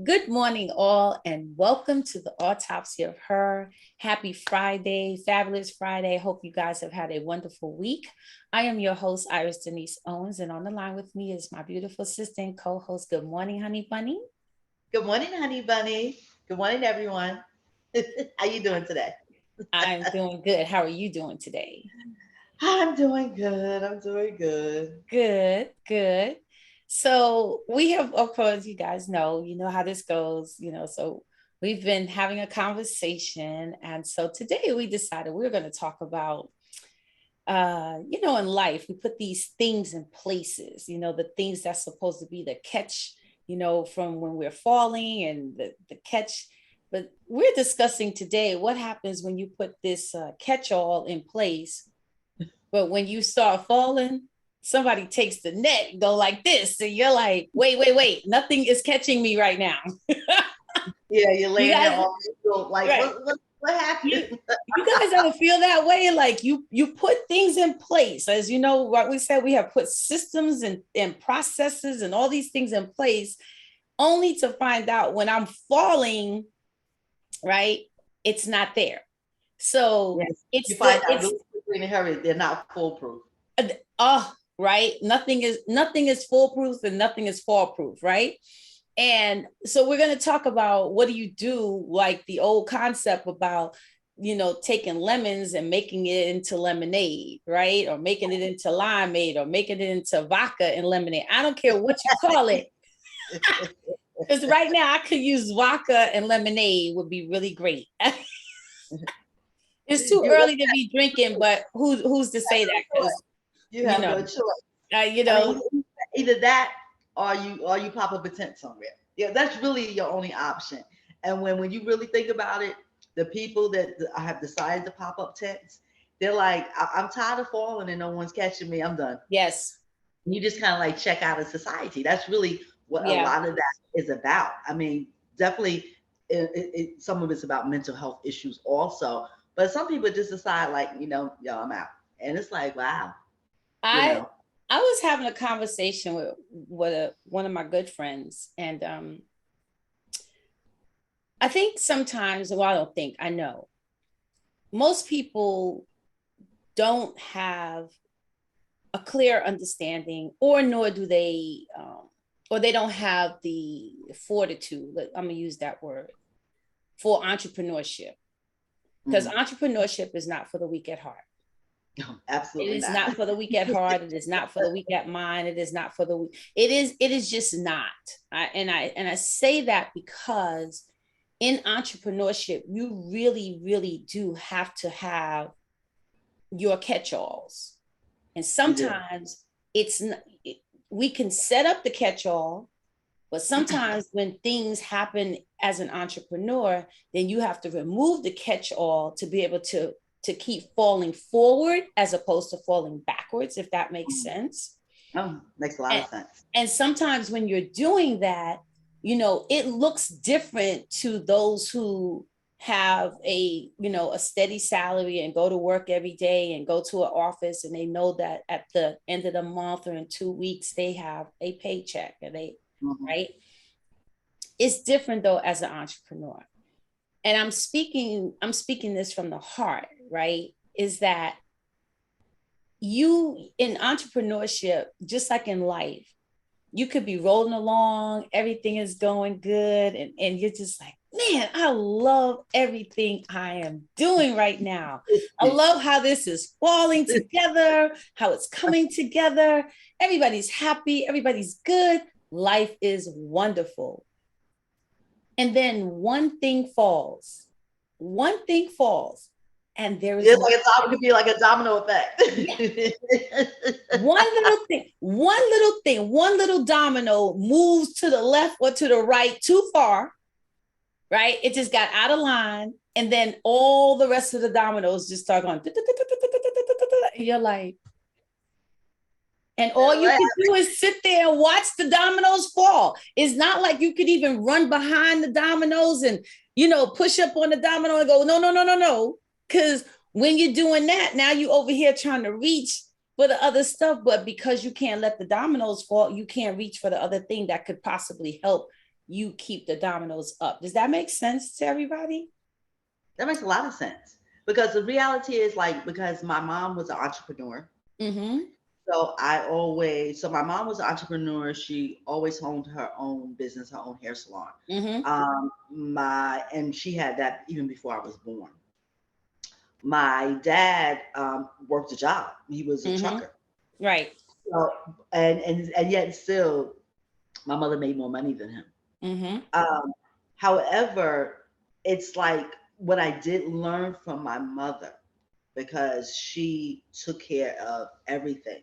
Good morning, all, and welcome to the Autopsy of Her. Happy Friday, fabulous Friday. Hope you guys have had a wonderful week. I am your host, Iris Denise Owens, and on the line with me is my beautiful sister and co-host. Good morning, honey bunny. Good morning, honey bunny. Good morning, everyone. How you doing today? I'm doing good. How are you doing today? I'm doing good. I'm doing good. Good, good. So we have, of course, you guys know, how this goes, so we've been having a conversation. And so today we decided we are going to talk about in life, we put these things in places, the things that's supposed to be the catch, from when we're falling and the catch. But we're discussing today what happens when you put this catch all in place. But when you start falling, somebody takes the net and go like this. And you're like, wait, nothing is catching me right now. Yeah, you're You laying there guys, all like, right. what you happened? you guys ever feel that way? Like you put things in place, as you know what we said, we have put systems and processes and all these things in place, only to find out when I'm falling, right, it's not there. So Yes, you it's the find out it's really quickly in a hurry they're not foolproof. right, nothing is foolproof and nothing is fall proof, right? And so we're going to talk about what do you do, like the old concept about, taking lemons and making it into lemonade, right? Or making it into limeade or making it into vodka and lemonade. I don't care what you call it. Because right now I could use vodka and lemonade would be really great. It's too You, early to be drinking, but who's to say that? Because, you you have know, no choice. uh, you I mean, know, either that or you pop up a tent somewhere. Yeah, that's really your only option. And when you really think about it, the people that have decided to pop up tents, they're like, I'm tired of falling and no one's catching me. I'm done. yes. You just kind of like check out of society. That's really what a Yeah. lot of that is about. I mean, definitely, some of it's about mental health issues also. But some people just decide, like, yo, I'm out, and it's like, wow, you I know. I was having a conversation with one of my good friends, and I think sometimes, well, I don't think, I know most people don't have a clear understanding, or nor do they, or they don't have the fortitude. I'm gonna use that word for entrepreneurship, because Mm. entrepreneurship is not for the weak at heart. No, It absolutely is not. not for the weak at heart. It is not for the weak at mind. It is not for the weak. It is just not. And I say that because in entrepreneurship, you really, really do have to have your catch-alls. And You do. sometimes it's we can set up the catch-all, but sometimes when things happen as an entrepreneur, then you have to remove the catch-all to be able to keep falling forward as opposed to falling backwards, if that makes Mm. sense. Oh, makes a lot And, of sense. and sometimes when you're doing that, it looks different to those who have a steady salary and go to work every day and go to an office, and they know that at the end of the month or in 2 weeks they have a paycheck, and they, Hmm. right. It's different though as an entrepreneur. And I'm speaking this from the heart, right? Is that you, in entrepreneurship, just like in life, you could be rolling along, everything is going good, and you're just like, man, I love everything I am doing right now. I love how this is falling together, how it's coming together. Everybody's happy, everybody's good. Life is wonderful. And then one thing falls, and there is It's no, like it could be like a domino effect. yeah, one little domino moves to the left or to the right too far, right? It just got out of line. And then all the rest of the dominoes just start going. And you're like, and all you can do is sit there and watch the dominoes fall. It's not like you could even run behind the dominoes and, push up on the domino and go, no, no, no, no, no. Because when you're doing that, now you over here trying to reach for the other stuff. But because you can't let the dominoes fall, you can't reach for the other thing that could possibly help you keep the dominoes up. Does that make sense to everybody? That makes a lot of sense because the reality is like because my mom was an entrepreneur. Mm-hmm. So my mom was an entrepreneur. She always owned her own business, her own hair salon. Mm-hmm. And she had that even before I was born. My dad worked a job. He was a Mm-hmm. trucker. Right. So, and yet still, my mother made more money than him. Mm-hmm. Um, However, it's like what I did learn from my mother because she took care of everything.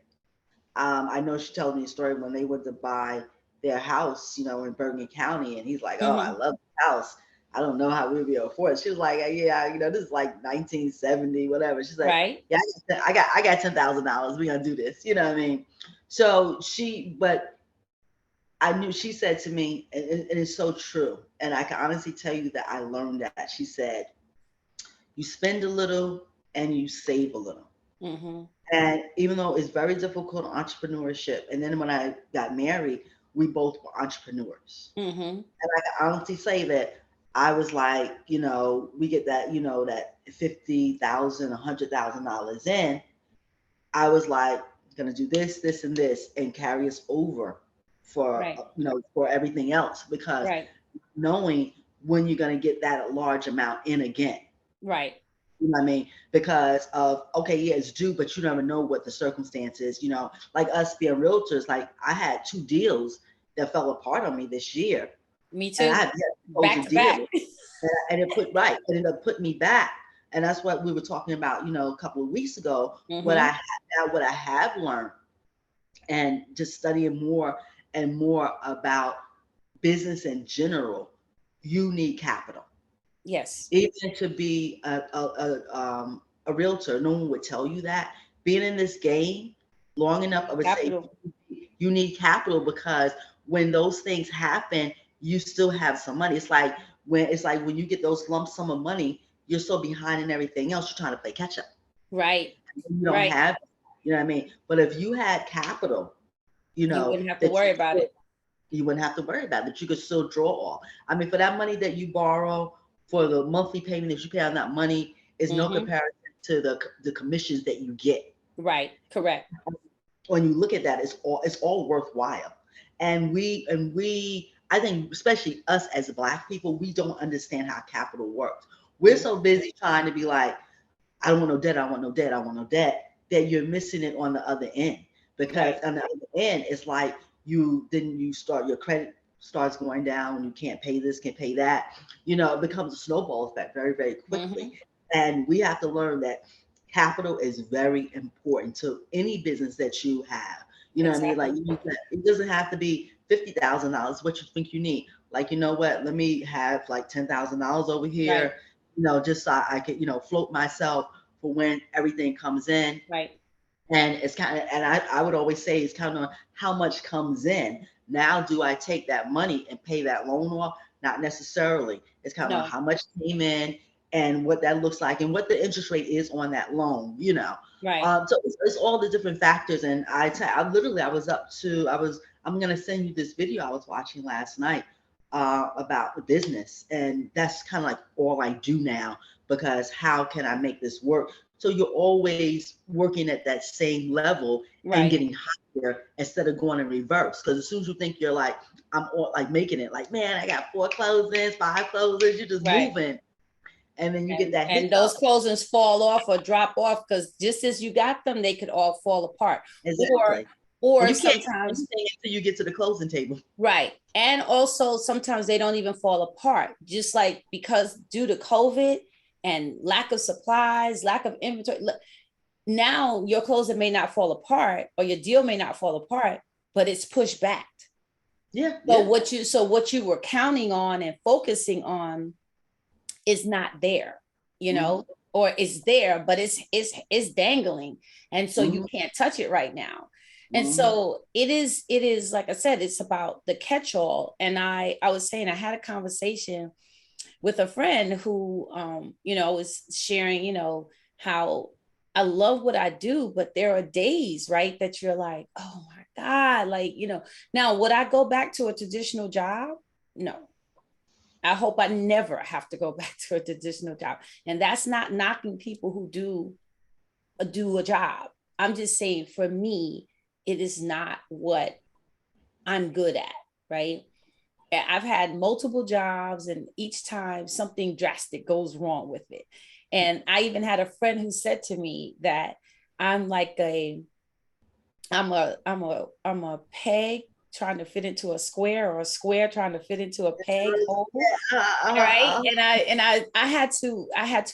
I know she told me a story when they went to buy their house, in Bergen County, and he's like, "Oh, I Mm-hmm. love the house. I don't know how we'll be able to afford it." She was like, "Yeah, this is like 1970, whatever." She's like, Right. "Yeah, I got $10,000. We're gonna do this." You know what I mean? But I knew she said to me, and it is so true, and I can honestly tell you that I learned that. She said, "You spend a little and you save a little." Mm-hmm. And even though it's very difficult entrepreneurship, and then when I got married, we both were entrepreneurs. Mm-hmm. And I can honestly say that I was like, we get that, that 50,000, $100,000 in. I was like, gonna do this, this, and this, and carry us over for Right. for everything else because Right. knowing when you're gonna get that large amount in again. Right. You know what I mean? Because of okay, yeah, it's due, but you never know what the circumstances. Like us being realtors, like I had two deals that fell apart on me this year, Me and I too. had yet to close Back a to back. deal, and it ended up putting me back, and that's what we were talking about, a couple of weeks ago. Mm-hmm. What I have learned, and just studying more and more about business in general, you need capital. Yes. Even to be a realtor, no one would tell you that. Being in this game long enough, I would say Capital. you need capital because when those things happen, you still have some money. It's like when you get those lump sum of money, you're so behind in everything else, you're trying to play catch up. Right. You don't Right. have, you know what I mean? But if you had capital, You wouldn't have to that worry about it. you wouldn't have to worry about it, that you could still draw off. I mean, for that money that you borrow, for the monthly payment that you pay on that money, is no Mm-hmm. comparison to the commissions that you get. Right. Correct. When you look at that, it's all worthwhile. And we I think especially us as Black people, we don't understand how capital works. We're Mm-hmm. so busy trying to be like, I don't want no debt, I want no debt, I want no debt, that you're missing it on the other end. Because Right. on the other end, it's like you start your credit starts going down and you can't pay this, can't pay that. It becomes a snowball effect very, very quickly. Mm-hmm. And we have to learn that capital is very important to any business that you have. You know what I mean? Like Exactly. it doesn't have to be $50,000, what you think you need. Like, you know what? Let me have like $10,000 over Right. here, just so I could, float myself for when everything comes in. Right. And it's kind of, and I would always say it's kind of how much comes in. Now, do I take that money and pay that loan off? Not necessarily. It's kind of No. how much came in and what that looks like and what the interest rate is on that loan. Right. So it's all the different factors. And I'm going to send you this video I was watching last night about the business. And that's kind of like all I do now because how can I make this work? So you're always working at that same level and Right. getting higher instead of going in reverse. Because as soon as you think you're like, I'm all, like making it, like, man, I got 4 closings, 5 closings, you're just Right. moving. And then you get And that and hiccup. those closings fall off or drop off because just as you got them, they could all fall apart. Or Exactly. And or you can't do sometimes, anything until you get to the closing table. right. And also sometimes they don't even fall apart. Just like because due to COVID and lack of supplies, lack of inventory, now your closing may not fall apart or your deal may not fall apart, but it's pushed back. Yeah, So yeah. what you were counting on and focusing on is not there, Mm-hmm. or it's there, but it's dangling. And so you Mm-hmm. can't touch it right now. And Mm-hmm. so it is like I said, it's about the catch-all. And I was saying I had a conversation with a friend who was sharing, how I love what I do, but there are days, right, that you're like, oh my God, like, now would I go back to a traditional job? No. I hope I never have to go back to a traditional job. And that's not knocking people who do a job. I'm just saying, for me, it is not what I'm good at, right? I've had multiple jobs, and each time something drastic goes wrong with it. And I even had a friend who said to me that I'm like I'm a peg trying to fit into a square, or a square trying to fit into a peg hole. Right. And I had to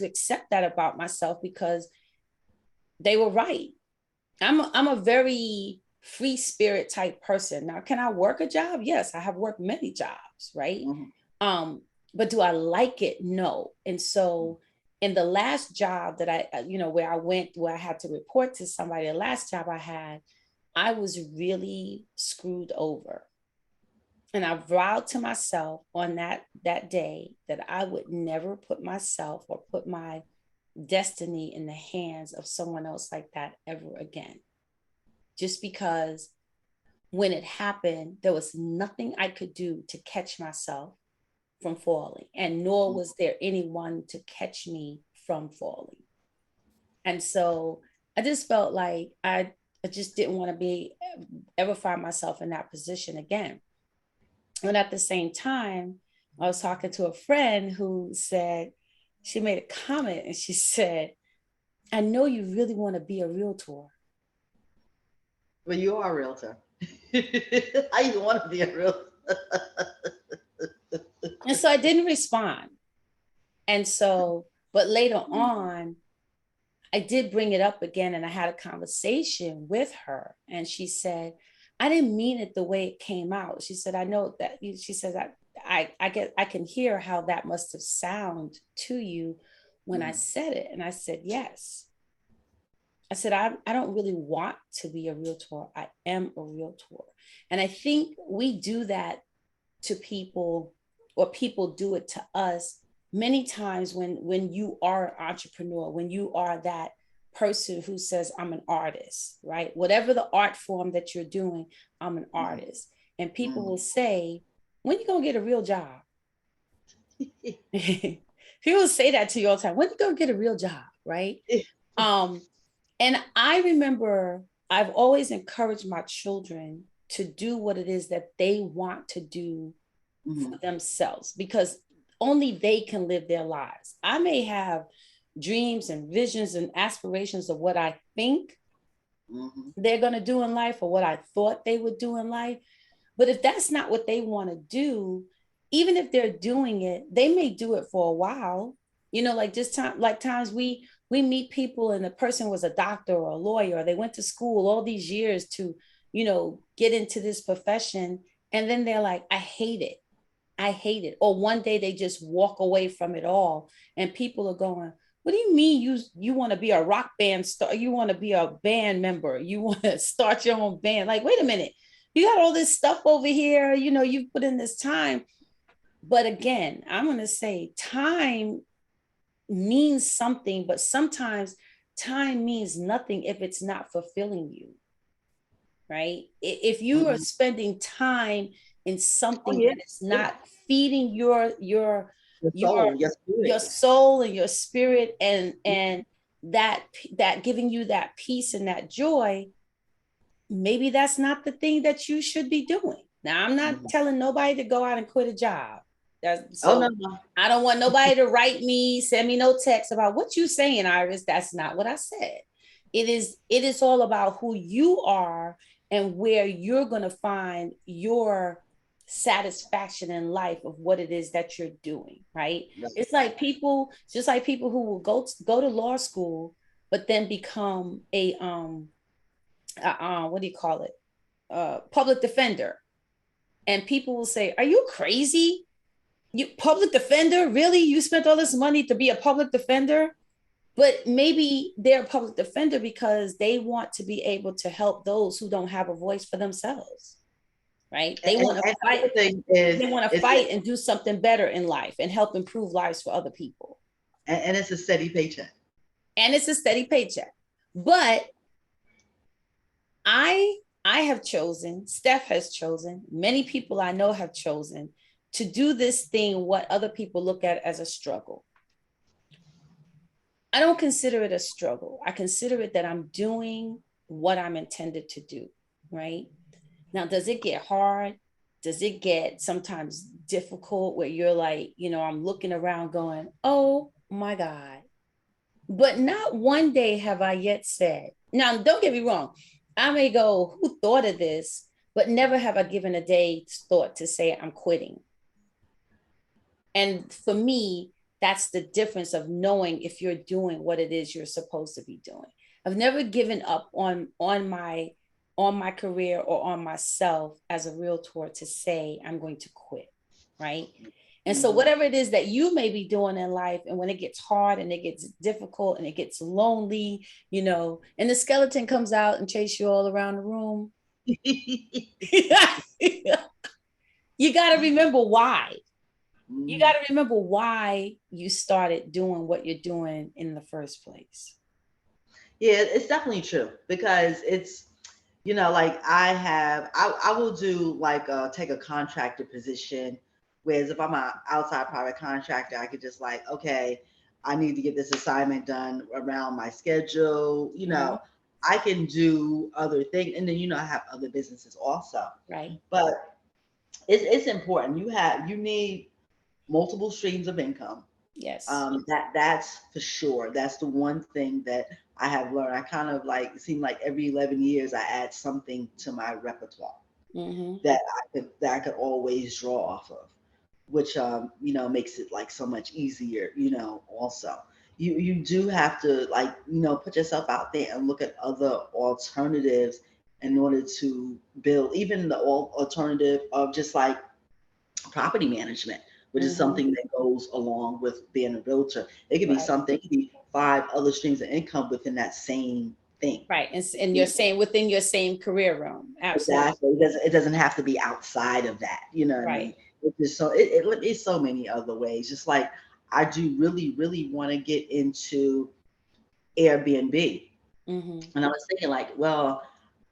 accept that about myself, because they were right. I'm a very free spirit type person. Now, can I work a job? Yes, I have worked many jobs, right? Mhm. Um, but do I like it? No. And so in the last job that where I went, where I had to report to somebody, the last job I had, I was really screwed over. And I vowed to myself on that day that I would never put myself or put my destiny in the hands of someone else like that ever again. Just because when it happened, there was nothing I could do to catch myself from falling, and nor was there anyone to catch me from falling. And so I just felt like I just didn't want to be ever find myself in that position again. And at the same time, I was talking to a friend who said, she made a comment and she said, I know you really want to be a realtor. Well, you are a realtor. I even want to be a realtor. And so I didn't respond. And so, but later on, I did bring it up again, and I had a conversation with her, and she said, I didn't mean it the way it came out. She said, I know that you, she says, I get, I can hear how that must have sounded to you when I said it. And I said, yes. I said, I don't really want to be a realtor. I am a realtor. And I think we do that to people, or people do it to us many times when you are an entrepreneur, when you are that person who says, I'm an artist, right? Whatever the art form that you're doing, I'm an artist. And people will say, when are you going to get a real job? People say that to you all the time. When are you going to get a real job, right? Um, and I remember I've always encouraged my children to do what it is that they want to do for themselves, because only they can live their lives. I may have dreams and visions and aspirations of what I think they're going to do in life, or what I thought they would do in life. But if that's not what they want to do, even if they're doing it, they may do it for a while. Like just times we meet people, and the person was a doctor or a lawyer, or they went to school all these years to, get into this profession. And then they're like, I hate it. I hate it. Or one day they just walk away from it all. And people are going, what do you mean you want to be a rock band star? You want to be a band member? You want to start your own band? Like, wait a minute. You got all this stuff over here. You've put in this time. But again, I'm going to say time means something, but sometimes time means nothing if it's not fulfilling you, right? If you are spending time in Oh something yeah, that is yeah. not feeding Your your soul, your your spirit. soul and your spirit, and that giving you that peace and that joy, maybe that's not the thing that you should be doing. Now, I'm not telling nobody to go out and quit a job. Oh no, So no. I don't want nobody to write me, send me no text about what you saying, Iris. That's not what I said. It is all about who you are, and where you're going to find your satisfaction in life of what it is that you're doing, right? No. It's like people, just like people who will go to law school, but then become a what do you call it, public defender. And people will say, are you crazy? You public defender, really? You spent all this money to be a public defender? But maybe they're a public defender because they want to be able to help those who don't have a voice for themselves, right? They want to And the fight. other thing is, They want to it's a, fight and do something better in life and help improve lives for other people. and it's a steady paycheck. And it's a steady paycheck. But I have chosen, Steph has chosen, many people I know have chosen to do this thing, what other people look at as a struggle. I don't consider it a struggle. I consider it that I'm doing what I'm intended to do, right? Now, does it get hard? Does it get sometimes difficult where you're like, I'm looking around going, oh my God. But not one day have I yet said, now, don't get me wrong. I may go, who thought of this? But never have I given a day's thought to say I'm quitting. And for me, that's the difference of knowing if you're doing what it is you're supposed to be doing. I've never given up on my career or on myself as a realtor to say I'm going to quit, right? And so whatever it is that you may be doing in life, and when it gets hard and it gets difficult and it gets lonely, and the skeleton comes out and chase you all around the room, you got to remember why. You got to remember why you started doing what you're doing in the first place. Yeah, it's definitely true because it's, like I will do like take a contractor position, whereas if I'm an outside private contractor, I could just like, okay, I need to get this assignment done around my schedule. I can do other things, and then I have other businesses also. Right. But it's important. You need multiple streams of income. Yes. That's for sure. That's the one thing that I have learned. I kind of like it seemed like every 11 years I add something to my repertoire that I could always draw off of, which makes it like so much easier. Also you do have to like put yourself out there and look at other alternatives in order to build even the alternative of just like property management, which is something that goes along with being a realtor. It could be something, it could be 5 other streams of income within that same thing. Right. And you're saying within your same career realm. Absolutely. Exactly. It doesn't have to be outside of that. You know what I mean? It's just it's so many other ways. Just like I do really, really want to get into Airbnb. And I was thinking like, well,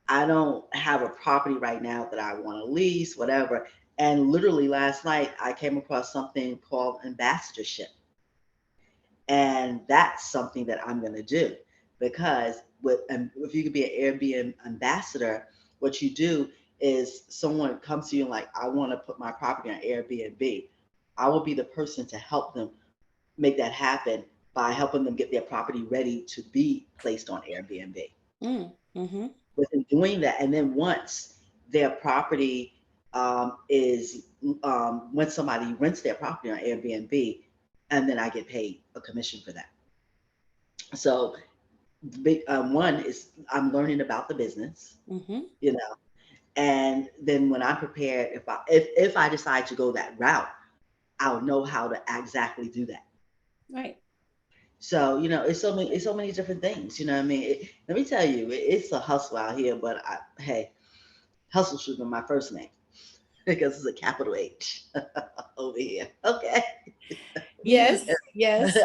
I don't have a property right now that I want to lease, whatever. And literally last night, I came across something called ambassadorship. And that's something that I'm going to do because if you could be an Airbnb ambassador, what you do is someone comes to you and like, I want to put my property on Airbnb. I will be the person to help them make that happen by helping them get their property ready to be placed on Airbnb. Within doing that, and then once their property is when somebody rents their property on Airbnb, and then I get paid a commission for that. So one is I'm learning about the business, and then when I'm prepared, if I decide to go that route, I'll know how to exactly do that. Right. So it's so many different things. You know what I mean? Let me tell you, it's a hustle out here. But hey, hustle should be my first name because it's a capital H over here. Okay. Yes. Yes.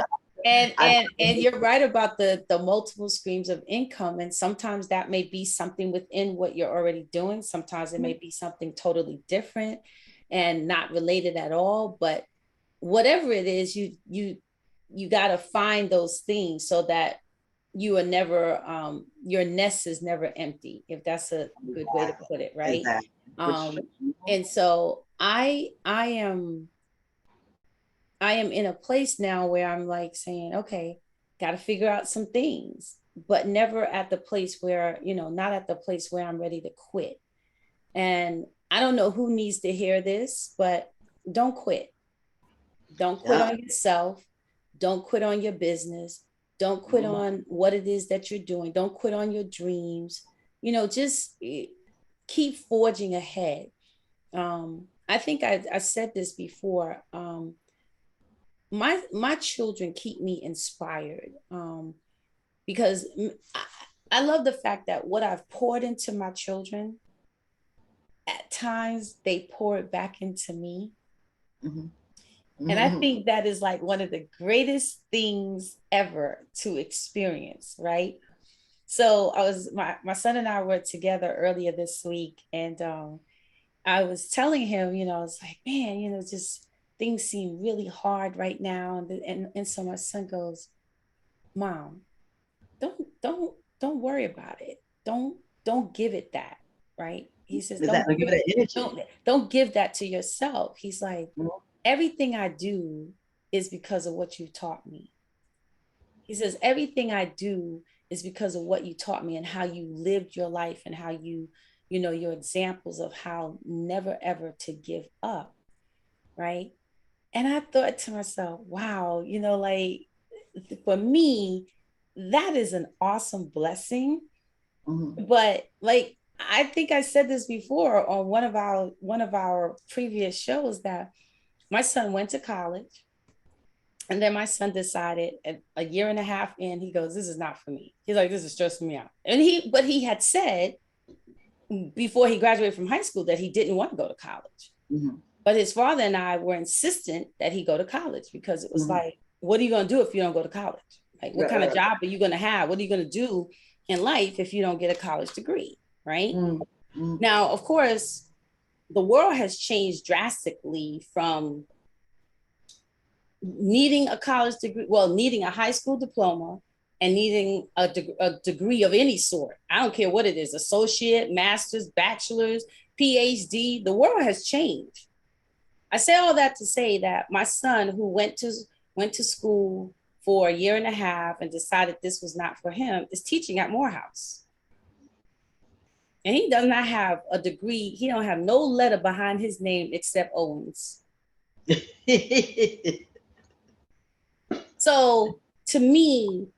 And you're right about the multiple streams of income. And sometimes that may be something within what you're already doing. Sometimes it may be something totally different and not related at all. But whatever it is, you got to find those things so that you are never your nest is never empty, if that's a good way to put it, right? Exactly. And so I am in a place now where I'm like saying, okay, got to figure out some things, but never at the place where, not at the place where I'm ready to quit. And I don't know who needs to hear this, but don't quit. Don't quit on yourself. Don't quit on your business. Don't quit on what it is that you're doing. Don't quit on your dreams. Just keep forging ahead. I think I said this before. My children keep me inspired because I love the fact that what I've poured into my children, at times they pour it back into me. And I think that is like one of the greatest things ever to experience, right? So my son and I were together earlier this week, and I was telling him, it's like, man, just things seem really hard right now. And so my son goes, Mom, don't worry about it. Don't give it that, right? He says, Exactly. Give it that energy. don't give that to yourself. He's like, Mhm. everything I do is because of what you taught me. He says, everything I do is because of what you taught me and how you lived your life and how your examples of how never ever to give up, right? And I thought to myself, wow, like for me, that is an awesome blessing. Mhm. But like I think I said this before on one of our previous shows that my son went to college. And then my son decided at a year and a half in, he goes, this is not for me. He's like, this is stressing me out. But he had said before he graduated from high school that he didn't want to go to college. Mhm. But his father and I were insistent that he go to college because it was Mhm. like, what are you going to do if you don't go to college? Like, what Right, kind of right. job are you going to have? What are you going to do in life if you don't get a college degree? Right. Mhm. Mhm. Now, of course, the world has changed drastically from needing a college degree, well, needing a high school diploma and needing a degree of any sort. I don't care what it is, associate, master's, bachelor's, PhD. The world has changed. I say all that to say that my son, who went to school for a year and a half and decided this was not for him, is teaching at Morehouse. And he does not have a degree. He don't have no letter behind his name except Owens. So to me,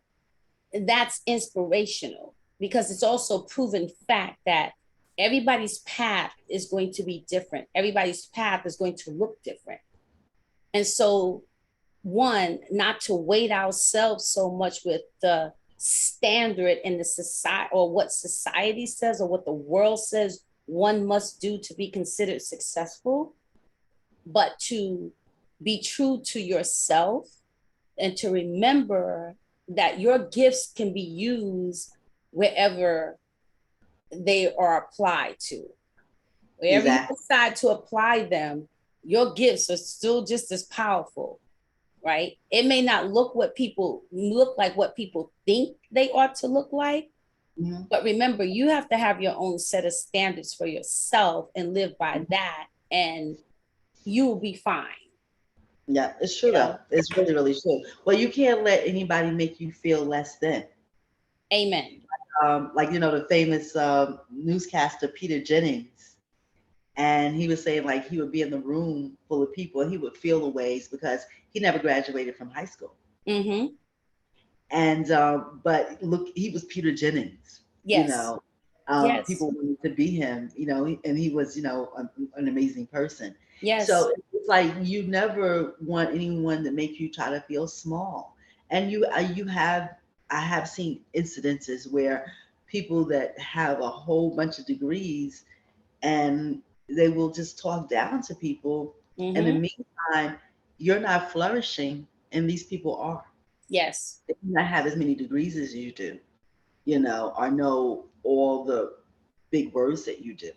that's inspirational because it's also proven fact that everybody's path is going to be different. Everybody's path is going to look different. And so, one, not to weight ourselves so much with the standard in the society or what society says or what the world says one must do to be considered successful, but to be true to yourself and to remember that your gifts can be used wherever they are applied to. Wherever you Exactly. decide to apply them, your gifts are still just as powerful, right? It may not look like what people think they ought to look like, Mhm. but remember, you have to have your own set of standards for yourself and live by that, and you will be fine, Yeah, it's you true though. know. It's really, really true. Well, you can't let anybody make you feel less than. Amen. Like the famous newscaster Peter Jennings, and he was saying like he would be in the room full of people and he would feel the ways because he never graduated from high school. Mm-hmm. And but look, he was Peter Jennings. You Yes. know, Yes. people wanted to be him. And he was an amazing person. Yes. So it's like you never want anyone to make you try to feel small. And you have I have seen incidences where people that have a whole bunch of degrees and they will just talk down to people. In the Mm-hmm. meantime, you're not flourishing, and these people are. Yes. They do not have as many degrees as you do, or know all the big words that you do,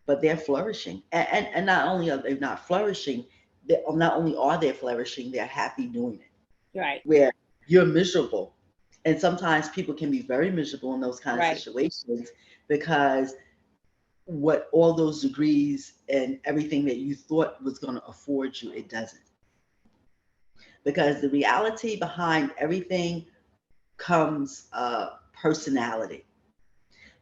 but they're flourishing. And not only are they not flourishing, not only are they flourishing, they're happy doing it. Right. Where you're miserable. And sometimes people can be very miserable in those kind of Right. situations because what all those degrees and everything that you thought was going to afford you, it doesn't. Because the reality behind everything comes personality.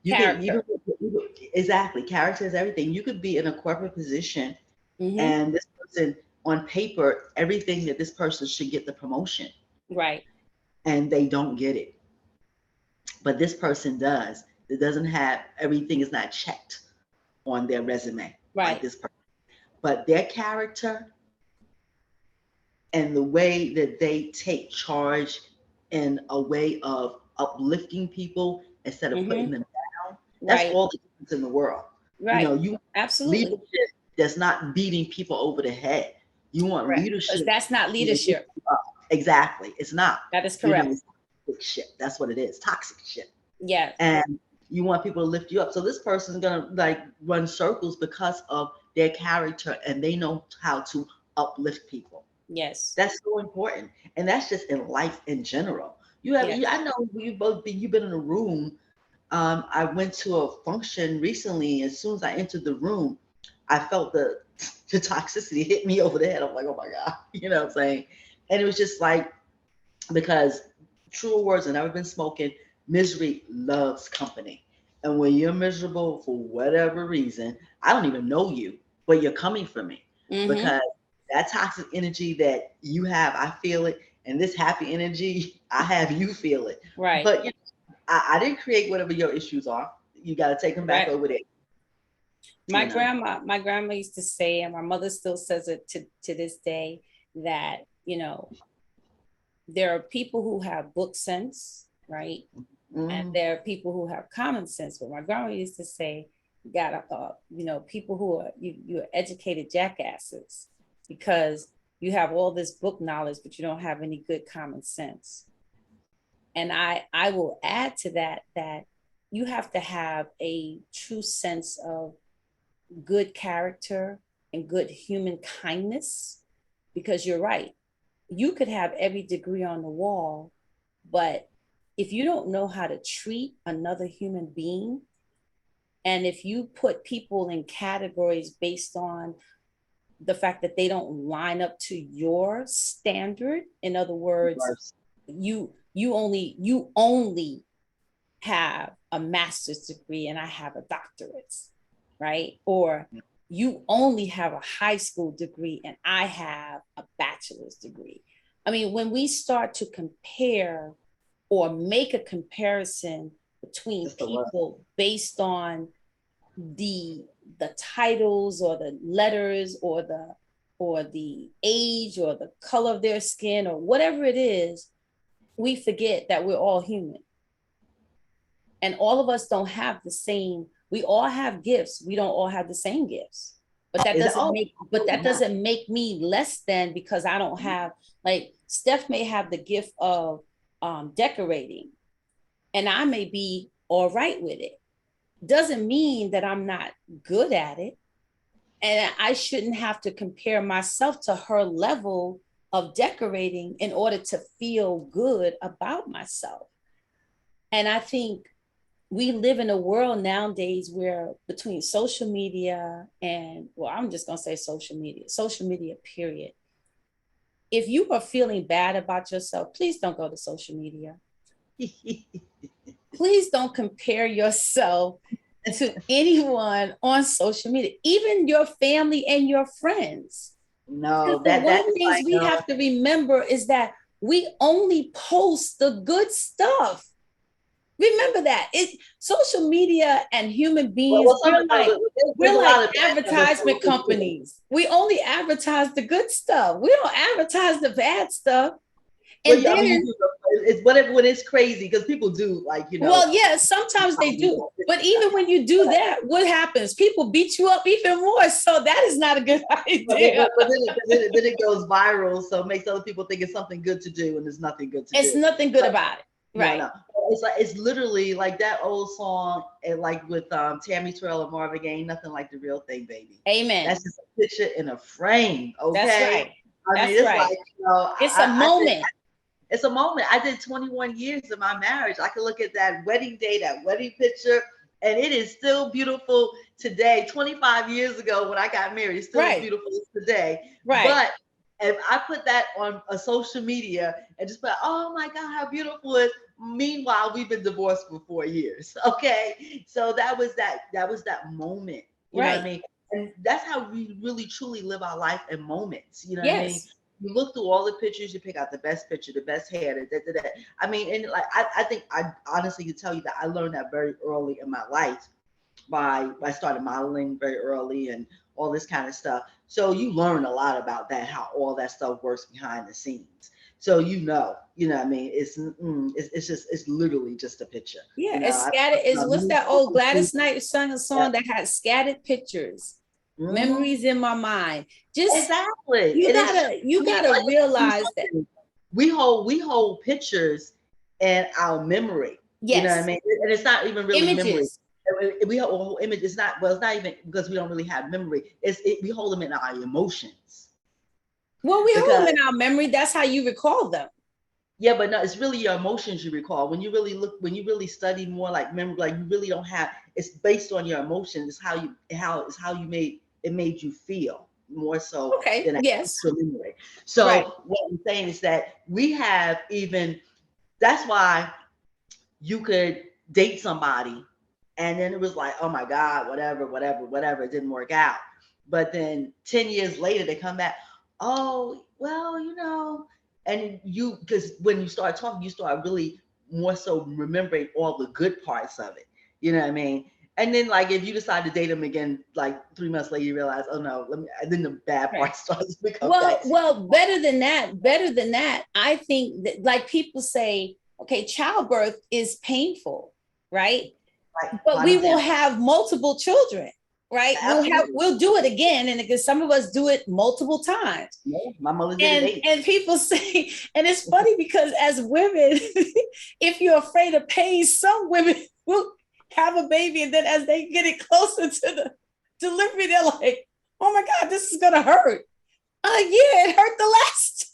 You can Character. even exactly character is everything. You could be in a corporate position, Mm-hmm. and this person on paper, everything that this person should get the promotion, Right. and they don't get it. But this person does. It doesn't have everything is not checked on their resume like Right. this person. But their character and the way that they take charge in a way of uplifting people instead of putting Mm-hmm. them down, that's Right. all the difference in the world. Right. You Absolutely. leadership that's not beating people over the head. You want Correct. Because leadership that's not to lift leadership. you up. Exactly. It's not. That is correct. It's toxic shit. That's what it is. Toxic shit. Yes. And You want people to lift you up. So this person's gonna like run circles because of their character, and they know how to uplift people. Yes. That's so important, and that's just in life in general. You have, Yes. I know you both been, you've been in a room. I went to a function recently. As soon as I entered the room, I felt the toxicity hit me over the head. I'm like, oh my god, you know what I'm saying? And it was just like, because truer words have never been spoken. Misery loves company, and when you're miserable for whatever reason, I don't even know you, but you're coming for me Mm-hmm. because that toxic energy that you have, I feel it, and this happy energy, I have you feel it. Right. But you know, I didn't create whatever your issues are. You got to take them back Right. over there. My You know, grandma used to say, and my mother still says it to this day, that, there are people who have book sense, right? And mm, there are people who have common sense. But my grandma used to say, you got people who are, you're educated jackasses because you have all this book knowledge, but you don't have any good common sense. And I will add to that, that you have to have a true sense of good character and good human kindness, because you're right. You could have every degree on the wall, but if you don't know how to treat another human being, and if you put people in categories based on the fact that they don't line up to your standard, in other words, worse. you only have a master's degree and I have a doctorate, right? Or you only have a high school degree and I have a bachelor's degree. I mean, when we start to compare or make a comparison between It's the worst. people based on the titles or the letters or the age or the color of their skin or whatever it is, we forget that we're all human, and all of us don't have the same. We all have gifts, we don't all have the same gifts, but that Is that, doesn't oh, make absolutely not. me less than because I don't have, like, Steph may have the gift of decorating and I may be all right with it. Doesn't mean that I'm not good at it, and I shouldn't have to compare myself to her level of decorating in order to feel good about myself. And I think we live in a world nowadays where between social media and, well, I'm just going to say social media, period. If you are feeling bad about yourself, please don't go to social media. Please don't compare yourself to anyone on social media, even your family and your friends. Because No, the that one is things like we have to remember is that we only post the good stuff. Remember that it social media and human beings, well, some no, there's we're a like lot of bad stuff that's advertisement posted too. companies. We only advertise the good stuff. We don't advertise the bad stuff. Well, And yeah, I mean, you then, do. It's whatever when it's crazy because people do like well, yeah, sometimes they do. But even when you do that, what happens? People beat you up even more. So that is not a good idea. then it goes viral, so it makes other people think it's something good to do, and there's nothing good to It's do. nothing good about it. No, Right. no. It's like it's literally like that old song, and like with Tammy Terrell and Marvin Gaye, "Ain't nothing like the real thing, baby." That's Amen. just a picture in a frame, That's okay? right. I mean, That's it's right. like It's a I did, moment. it's a moment. I did 21 years of my marriage. I can look at that wedding day, that wedding picture, and it is still beautiful today. 25 years ago when I got married, it's still as Right. beautiful as today. Right. But if I put that on a social media and just put, oh my God, how beautiful it is. Meanwhile, we've been divorced for 4 years. Okay. So that was that moment. You know what I Right. mean? And that's how we really truly live our life in moments. You know what I mean? Yes. You look through all the pictures, you pick out the best picture, the best hair, that. I mean, and like I think I honestly can tell you that I learned that very early in my life by starting modeling very early and all this kind of stuff. So you learn a lot about that, how all that stuff works behind the scenes. So you know what I mean? It's just it's literally just a picture. Yeah. You know, It's scattered. Is what's that old I Gladys Knight sang a yeah. song that had scattered pictures, Mm-hmm. memories in my mind. Just Exactly. you And it's gotta I you mean, gotta let me tell you realize that. something. We hold pictures in our memory. You know what I Yes. mean? And it's not even really memory. Images. We have a whole image. It's not, well, it's not even because we don't really have memory. We hold them in our emotions. Well, we hold Because, them in our memory. That's how you recall them. yeah, but no, it's really your emotions you recall. When you really look, when you really study more like memory, like you really don't have, it's based on your emotions. It's how you made you feel more so Okay. than an Yes. actual memory. Right. So what I'm saying is that we have even, that's why you could date somebody and then it was like, oh my God, whatever, it didn't work out. But then 10 years later, they come back, oh, well, and because when you start talking, you start really more so remembering all the good parts of it. You know what I mean? And then, like, if you decide to date them again, like 3 months later, you realize, oh no, then the bad Right. part starts to become back. Well, better than that, I think that, like, people say, okay, childbirth is painful, right? Like, But prime we will example. have multiple children, right? Absolutely. We'll do it again, and because some of us do it multiple times. Yeah, my mother did it 8. And people say, and it's funny because as women, if you're afraid of pain, some women will have a baby, and then as they get it closer to the delivery, they're like, "Oh my God, this is gonna hurt." I'm like, yeah, it hurt the last.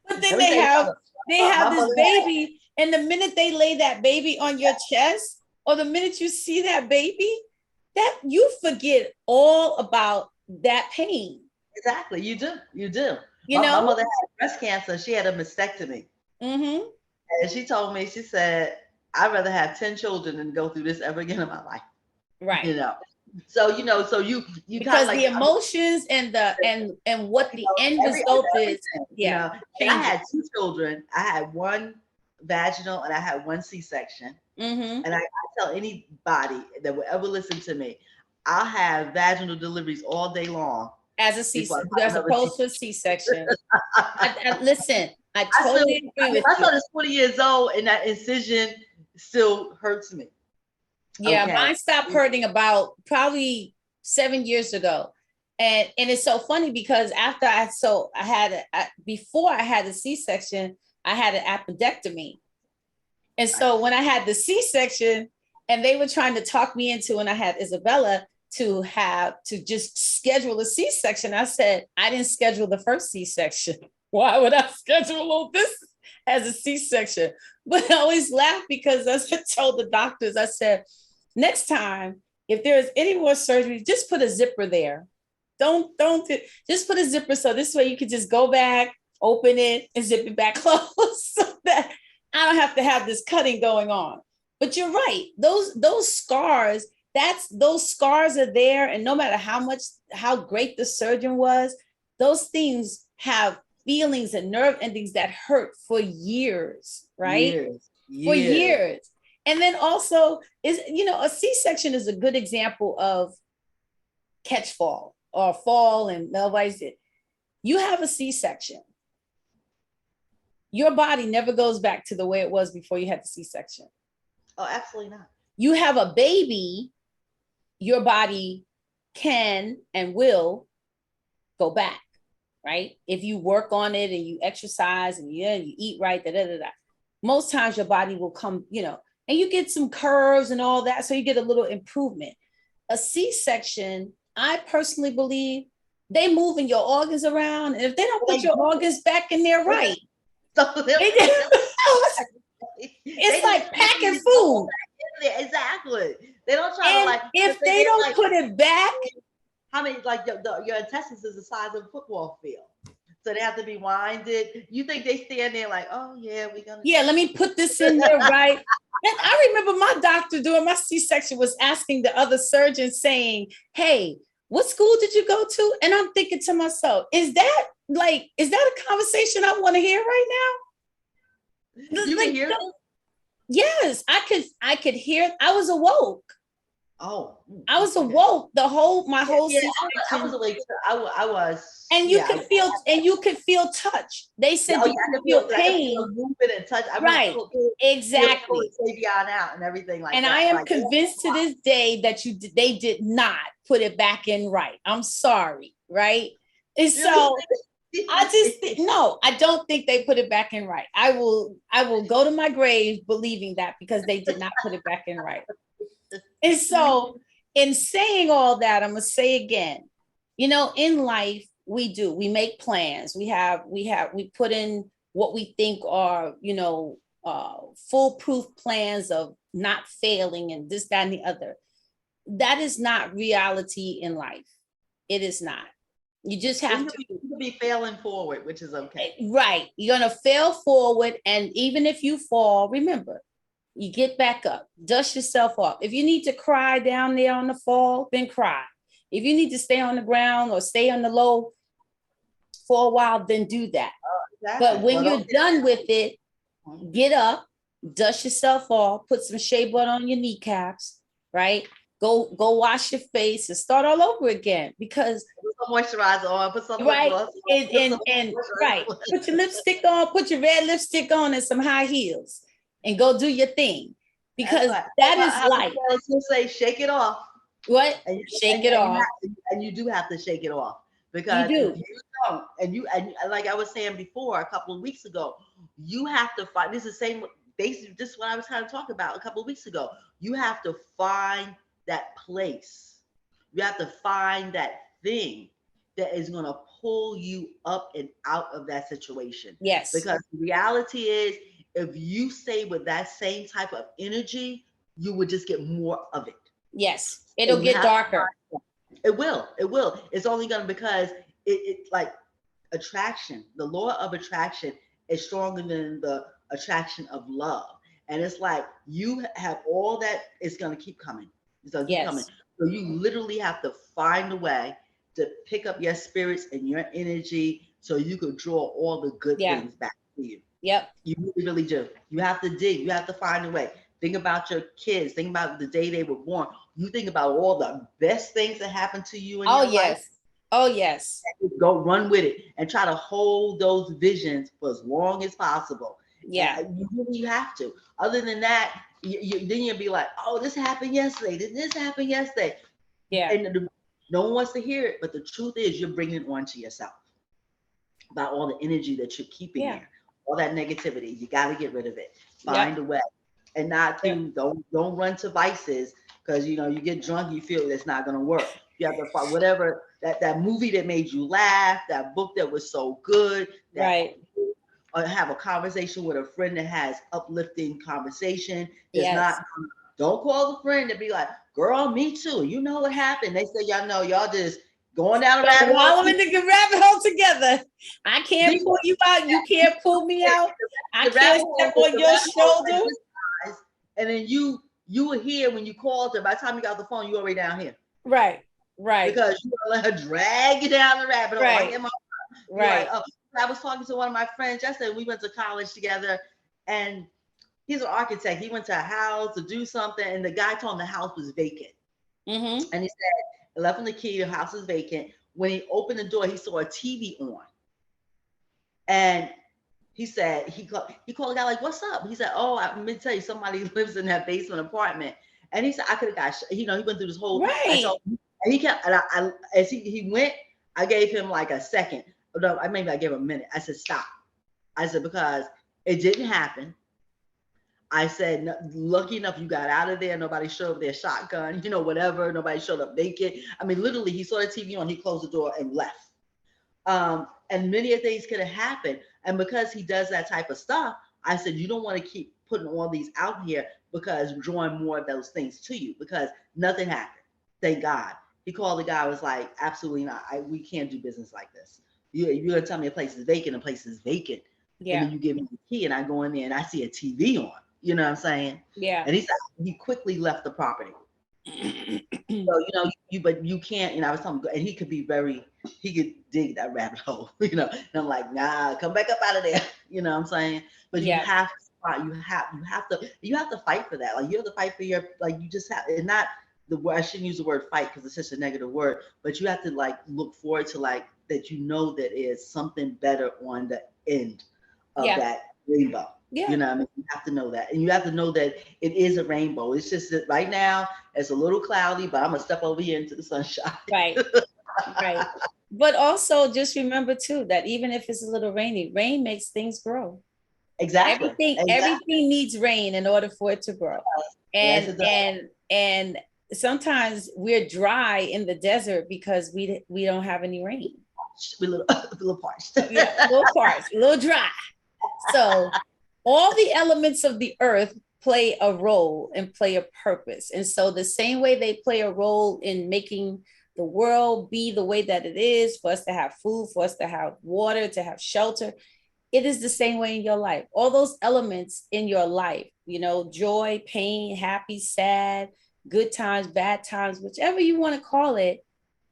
But then Let me tell you something. they My have this mother had, baby, and the minute they lay that baby on your chest, or the minute you see that baby, that you forget all about that pain. exactly. You do. You My know? mother had breast cancer. She had a mastectomy. Mm-hmm. And she told me, she said, I'd rather have 10 children than go through this ever again in my life. Right. You know. So you kind of Because the like, emotions and what the end result is, everything. yeah, And I changes. had 2 children. I had one vaginal and I had one C-section. Mm-hmm. And I tell anybody that will ever listen to me, I'll have vaginal deliveries all day long As a before I C-section, have as another opposed to a C-section. C-section. Listen, I I still, totally agree with my you. son is 20 years old and that incision still hurts me. Yeah, Okay. mine stopped hurting about probably 7 years ago. And it's so funny because before I had the C-section, I had an appendectomy. And so when I had the C-section and they were trying to talk me into, when I had Isabella, to just schedule a C-section, I said, I didn't schedule the first C-section. Why would I schedule this as a C-section? But I always laugh because as I told the doctors, I said, next time, if there's any more surgery, just put a zipper there. Don't just put a zipper so this way you can just go back, open it, and zip it back closed so that I don't have to have this cutting going on. But you're right; those scars, those scars are there, and no matter how great the surgeon was, those things have feelings and nerve endings that hurt for years, right? Years, For years. years. And then also a C-section is a good example of catch fall or fall and nobody's it. You have a C-section. Your body never goes back to the way it was before you had the C-section. Oh, absolutely not. You have a baby, your body can and will go back, right? If you work on it and you exercise and you eat right, most times your body will come, and you get some curves and all that. So you get a little improvement. A C-section, I personally believe they moving your organs around. And if they don't put your organs back in there right, it's like packing food. Exactly. They don't try to And like, if they don't put it back, how many, like your intestines is the size of a football field. So they have to be winded. You think they stand there like, oh yeah, we're gonna. Yeah, let me put this in there, right? And I remember my doctor doing my C-section was asking the other surgeon saying, hey, what school did you go to? And I'm thinking to myself, is that a conversation I want to hear right now? You can hear it? Yes, I could hear. I was awoke. Oh, I was awoke my whole yeah, C-section. I was awake. I was. And you could feel touch. They said you could feel pain. Movement and touch. I Right. Exactly. Savion out and everything like and that. I am convinced to this day that they did not put it back in right. I'm sorry, right? And so No, I don't think they put it back in right. I will go to my grave believing that, because they did not put it back in right. And so, in saying all that, I'm gonna say again, in life, we make plans. We put in what we think are, foolproof plans of not failing and this, that, and the other. That is not reality in life. It is not. You just have to. You could be failing forward, which is okay. Right. You're going to fail forward. And even if you fall, remember, you get back up, dust yourself off. If you need to cry down there on the fall, then cry. If you need to stay on the ground or stay on the low for a while, then do that. Exactly. But when you're done with it, get up, dust yourself off, put some shea butter on your kneecaps, right? Go wash your face and start all over again, because put some moisturizer on, put some right on, and right, put your lipstick on, put your red lipstick on and some high heels, and go do your thing, because that is life. Say shake it off. What? Shake it off. And you do have to shake it off, because if you don't, and like I was saying before a couple of weeks ago, you have to find, this is the same, basically this is what I was kind of talking about a couple of weeks ago. You have to find that place. You have to find that thing that is going to pull you up and out of that situation. Yes. Because the reality is, if you stay with that same type of energy, you would just get more of it. Yes. It'll get darker. It will. It's only going to, because it's like attraction. The law of attraction is stronger than the attraction of love. And it's like, you have all that, it's going to keep coming. So you literally have to find a way to pick up your spirits and your energy, so you could draw all the good things back to you. Yep. You really, really do. You have to dig. You have to find a way. Think about your kids. Think about the day they were born. You think about all the best things that happened to you in your life. Oh, yes. Go run with it and try to hold those visions for as long as possible. Yeah. You really have to. Other than that, then you'll be like, oh, this happened yesterday. This happened yesterday. Yeah. And no one wants to hear it, but the truth is, you're bringing it onto yourself about all the energy that you're keeping there, all that negativity. You got to get rid of it. Find a way, and not to don't run to vices, because you get drunk, you feel it's not going to work. You have to find whatever that movie that made you laugh, that book that was so good, right. Or have a conversation with a friend that has uplifting conversation. Don't call the friend and be like, girl, me too. You know what happened? They say, y'all know, y'all just going down a rabbit hole. Wallowing in the rabbit hole together. I can't pull you out. You can't pull me out. I can't step on your shoulder. And then you were here when you called her. By the time you got the phone, you already down here. Right. Because you let her drag you down the rabbit hole. Right. Like, I was talking to one of my friends yesterday. We went to college together, and he's an architect. He went to a house to do something, and the guy told him the house was vacant. Mm-hmm. And he said, left him the key, the house is vacant. When he opened the door, he saw a TV on. And he said, he called the guy like, what's up? He said, oh, I'm going to tell you, somebody lives in that basement apartment. And he said, I could have got, he went through this whole thing. And he kept, and as he went, I gave him like a second. No, maybe I gave him a minute. I said, stop. I said, because it didn't happen. I said, lucky enough, you got out of there. Nobody showed up their shotgun, whatever. Nobody showed up naked. I mean, literally, he saw the TV on, he closed the door and left. And many things could have happened. And because he does that type of stuff, I said, you don't want to keep putting all these out here, because drawing more of those things to you, because nothing happened. Thank God. He called the guy, was like, absolutely not. We can't do business like this. You're going to tell me a place is vacant, Yeah. And then you give me the key and I go in there and I see a TV on. You know what I'm saying? Yeah. And he quickly left the property. So, but you can't, I was telling him, and he could dig that rabbit hole, and I'm like, nah, come back up out of there. You know what I'm saying? But you have to fight for that. Like, you have to fight for your, like, you just have, and not the word, I shouldn't use the word fight because it's such a negative word, but you have to like look forward to like, that that is something better on the end of that rainbow. Yeah. You know what I mean? You have to know that. And you have to know that it is a rainbow. It's just that right now it's a little cloudy, but I'm going to step over here into the sunshine. Right. Right. But also just remember too that even if it's a little rainy, rain makes things grow. Exactly. Everything needs rain in order for it to grow. Yes, And it does. and sometimes we're dry in the desert because we don't have any rain. We're a little parched. Yeah, a little parched, a little dry. So all the elements of the earth play a role and play a purpose. And so the same way they play a role in making the world be the way that it is, for us to have food, for us to have water, to have shelter, it is the same way in your life. All those elements in your life, you know, joy, pain, happy, sad, good times, bad times, whichever you want to call it,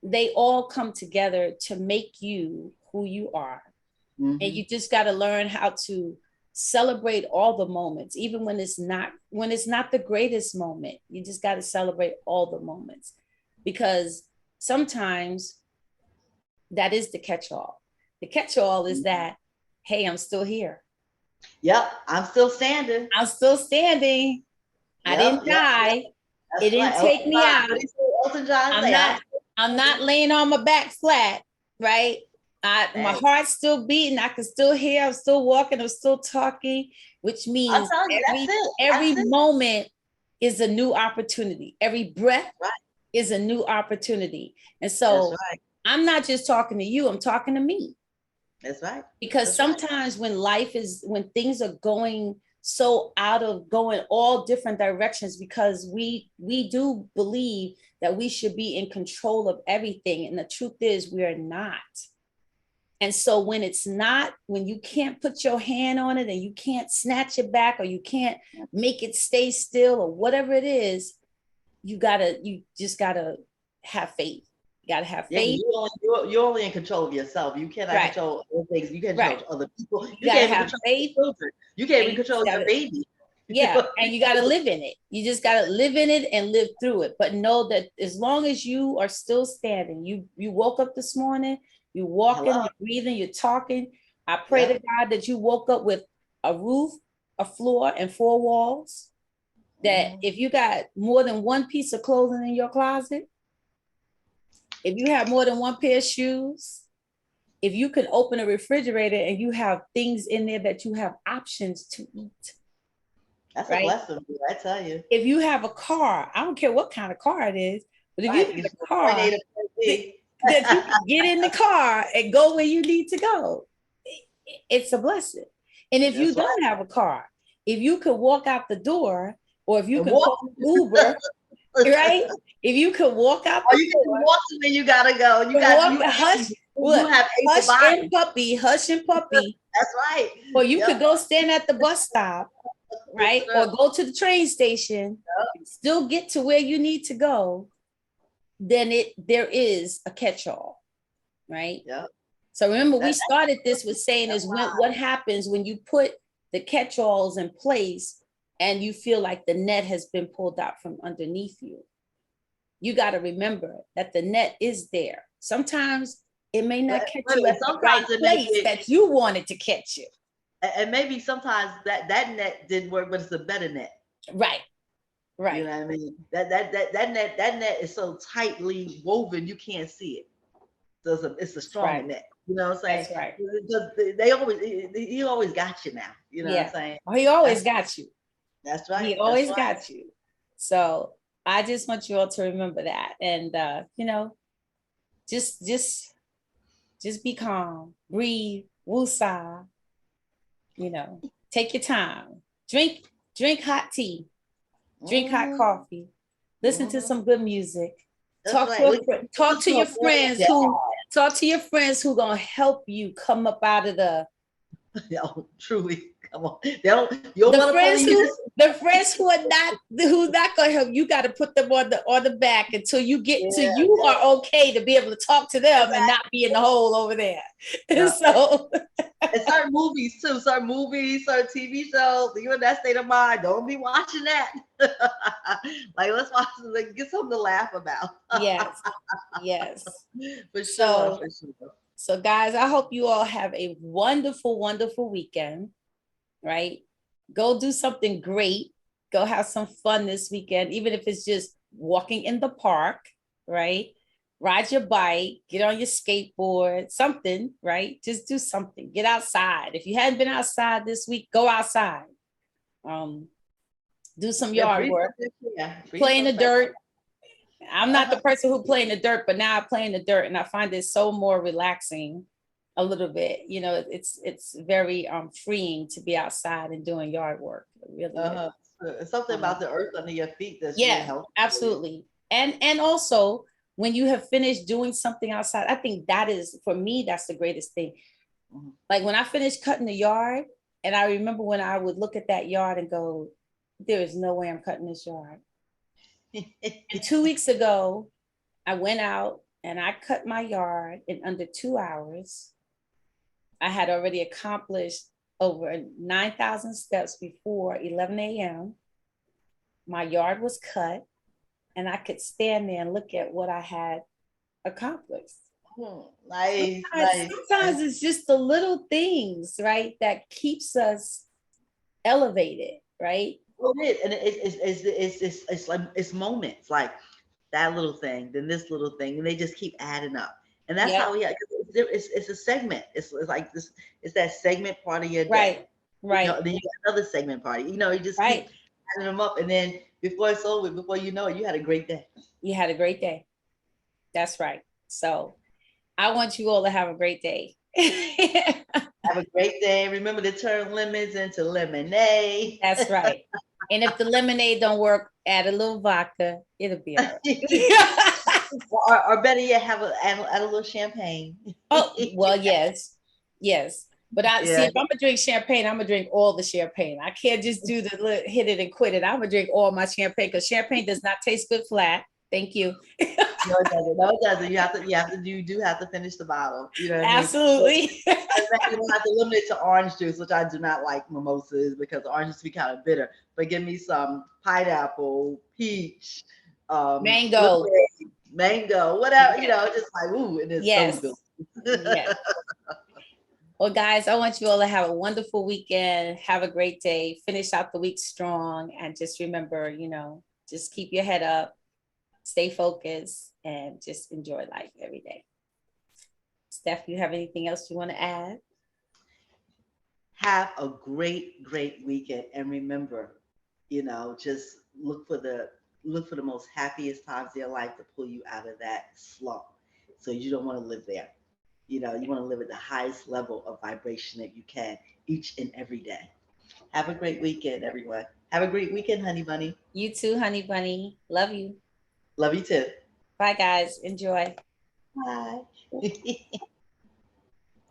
they all come together to make you who you are. Mm-hmm. And you just got to learn how to celebrate all the moments, even when it's not the greatest moment. You just got to celebrate all the moments, because sometimes that is the catch-all. The catch-all is that, hey, I'm still here. Yep, I'm still standing. I'm still standing. I didn't die. It didn't take me out. I'm not laying on my back flat, right? My heart's still beating. I can still hear. I'm still walking. I'm still talking, which means every moment is a new opportunity. Every breath is a new opportunity. And so I'm not just talking to you. I'm talking to me. That's right. Because sometimes when things are going so out of going all different directions, because we do believe that we should be in control of everything. And the truth is we are not. And so when it's not, when you can't put your hand on it and you can't snatch it back, or you can't make it stay still, or whatever it is, you just gotta have faith. You gotta have faith. You're only in control of yourself. You cannot control other things. You can't control other people. You can't even control faith. Children. You can't even control your baby. Yeah, and you got to live in it. You just got to live in it and live through it. But know that as long as you are still standing, you woke up this morning, you're walking, you're breathing, you're talking. I pray to God that you woke up with a roof, a floor, and 4 walls. That if you got more than one piece of clothing in your closet, if you have more than one pair of shoes, if you can open a refrigerator and you have things in there that you have options to eat. That's a blessing, I tell you. If you have a car, I don't care what kind of car it is, but if you have a car that you can get in the car and go where you need to go, it's a blessing. And if you don't have a car, if you could walk out the door, or if you can call Uber, right? If you could walk out the door, you can walk to where you gotta go. You have hush and puppy. That's right. Or you could go stand at the bus stop, right? Or go to the train station, still get to where you need to go. Then there is a catch-all, right? Yeah. So remember, we started this with saying is what happens when you put the catch-alls in place and you feel like the net has been pulled out from underneath you. You got to remember that the net is there. Sometimes it may not catch you at the right place that you wanted to catch you. And maybe sometimes that net didn't work, but it's a better net. Right. You know what I mean? That net is so tightly woven you can't see it. So it's a stronger net. You know what I'm saying? That's right. He always got you now. You know what I'm saying? Oh, he always got you. That's right. He always got you. So I just want you all to remember that. And just be calm, breathe, woosah. Take your time. Drink hot tea. Drink hot coffee. Listen to some good music. Talk to your friends who gonna help you come up out of the. Truly, come on. The friends who's not gonna help you, got to put them on the back until you get to you are okay to be able to talk to them and not be in the hole over there. So. And certain movies too, certain TV shows. You're in that state of mind. Don't be watching that. Let's watch, get something to laugh about. Yes. For sure. So guys, I hope you all have a wonderful, wonderful weekend, right? Go do something great. Go have some fun this weekend, even if it's just walking in the park, right? ride your bike, get on your skateboard, something, right? Just do something. Get outside. If you hadn't been outside this week, go outside. Do some Yeah, yard breathe work. some fresh air. Breathe Play in some the fresh dirt. I'm not the air. person who play in the dirt, but now I play in the dirt and I find it so more relaxing a little bit. You know, it's very freeing to be outside and doing yard work. It really is. Uh-huh. Something about the earth under your feet that's really Yeah, helpful for you. absolutely. And also when you have finished doing something outside, I think that is, for me, that's the greatest thing. Mhm. Like when I finished cutting the yard, and I remember when I would look at that yard and go, there is no way I'm cutting this yard. And 2 weeks ago, I went out and I cut my yard in under 2 hours. I had already accomplished over 9,000 steps before 11 a.m. My yard was cut, and I could stand there and look at what I had accomplished. Nice, Sometimes, nice. sometimes it's just the little things, right, that keeps us elevated, right? Well, it is, and it's like it's moments like that little thing, then this little thing, and they just keep adding up. And that's Yep. how we. It's a segment. It's like this. It's that segment part of your day. Right. Right. Then you got another segment party. You just keep Right. adding them up, and then before it's over, before you know it, you had a great day. You had a great day. That's right. So I want you all to have a great day. Have a great day. Remember to turn lemons into lemonade. That's right. And if the lemonade don't work, add a little vodka. It'll be all right. or better yet, add a little champagne. Oh, well, yes. Yes. But I see, Yeah. if I'm gonna drink champagne, I'm gonna drink all the champagne. I can't just do the hit it and quit it. I'm gonna drink all my champagne because champagne does not taste good flat. Thank you. No, it doesn't. No, it doesn't. You do have to finish the bottle. You know what I mean? Absolutely. You don't have to limit it to orange juice, which I do not like mimosas because orange juice be kind of bitter. But give me some pineapple, peach, Mango. lemonade, mango, whatever. Yes. Just like ooh, and it's so good. Yes. Yes. Well, guys, I want you all to have a wonderful weekend. Have a great day. Finish out the week strong. And just remember, just keep your head up, stay focused, and just enjoy life every day. Steph, you have anything else you want to add? Have a great, great weekend, and remember, just look for the most happiest times of your life to pull you out of that slump. So you don't want to live there. You want to live at the highest level of vibration that you can each and every day. Have a great weekend, everyone. Have a great weekend, honey bunny. You too, honey bunny. Love you. Love you too. Bye, guys. Enjoy. Bye.